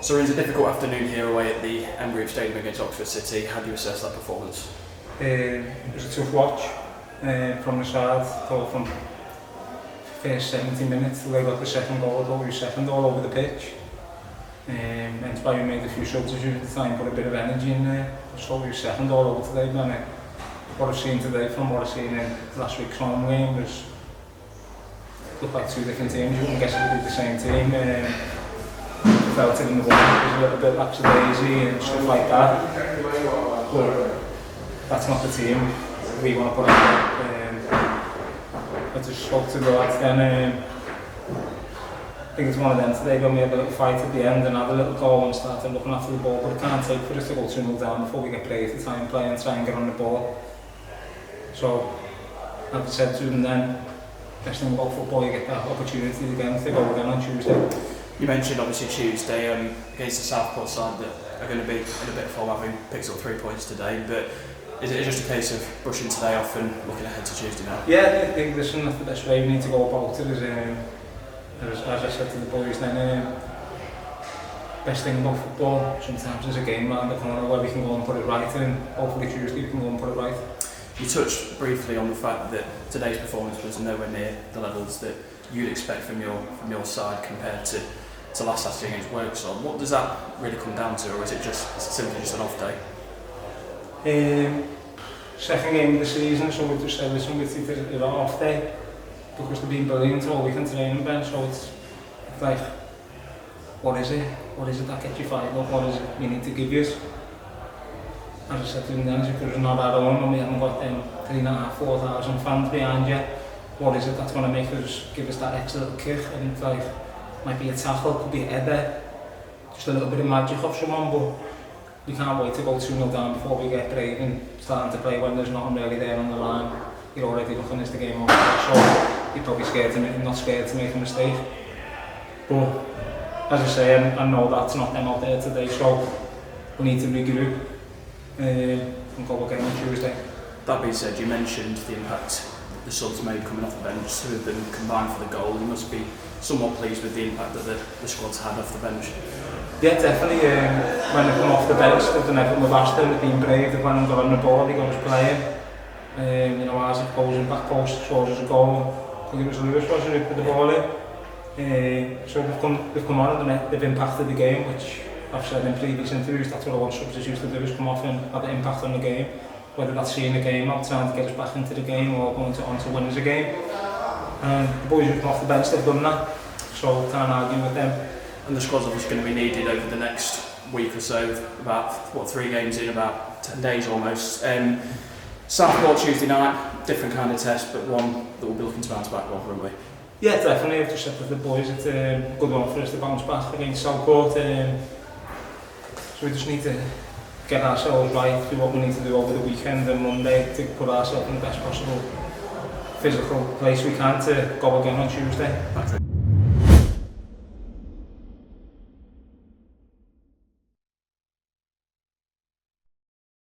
So it's a difficult afternoon here away at the Group Stadium against Oxford City. How do you assess that performance? It was a tough watch from the start, from first 70 minutes till they got the second goal. I thought we were second all over the pitch. Hence why we made a few substitutes to try and put a bit of energy in there. I thought we were second all over today, man. What I've seen today from what I've seen in last week's home game was looked like two different teams. You wouldn't guess it would be the same team. Felt it in the one, it was a little bit lackadaisy and stuff like that. But that's not the team we want to put out there. I just spoke to the lads then. I think it's one of them today when we had a little fight at the end and had a little goal and started looking after the ball, but it can't take for us to go 2-0 down before we get brave to try and play and try and get on the ball. So, like I said to them then, best thing about football, you get that opportunity again to go again on Tuesday. You mentioned obviously Tuesday against the Southport side that are going to be in a bit of form, having picked up 3 points today, but is it just a case of brushing today off and looking ahead to Tuesday now? Yeah, I think that's the best way we need to go about it. As I said to the boys then, best thing about football, sometimes there's a game around the corner where we can go and put it right, and hopefully Tuesday we can go and put it right. You touched briefly on the fact that today's performance was nowhere near the levels that you'd expect from your side compared to last Saturday against Worksop. What does that really come down to, or is it simply just an off day? Second game of the season, so we just said listen, it's an off day because they've been brilliant all week in training bench. So it's like, what is it? What is it that gets you fired up? What is it you need to give us? As I said to them then, if it was not our own and we haven't got 3,500-4,000 fans behind you, what is it that's going to make us give us that extra little kick? And it's like, might be a tackle, could be a header, just a little bit of magic off someone, but we can't wait to go 2-0 down before we get brave and starting to play when there's nothing really there on the line. You're already looking as the game over, so you're probably not scared to make a mistake. But as I say, I know that's not them out there today, so we need to regroup and go again on Tuesday. That being said, you mentioned the impact the subs made coming off the bench, two of them combined for the goal. You must be somewhat pleased with the impact that the squad's had off the bench. Yeah, definitely. When they come off the bench, they've done everything we've asked them, they've been brave, they've went and got on the ball, they got us playing. Isaac goes in back post, scores us a goal. I think it was Lewis, wasn't it, with the ball in. So they've come on and they've impacted the game, which I've said in previous interviews, that's what I want substitutes to do, is come off and have an impact on the game. Whether that's seeing the game out, trying to get us back into the game, or going on to win us a game. And the boys who've come off the bench, they've done that, so can't argue with them. And the squad's obviously going to be needed over the next week or so, about 3 games in, about 10 days almost. Southport Tuesday night, different kind of test, but one that we'll be looking to bounce back on, won't we? Yeah, definitely. I've just said to the boys, it's a good one for us to bounce back against Southport. So we just need to get ourselves right, do what we need to do over the weekend and Monday to put ourselves in the best possible physical place we can to go again on Tuesday.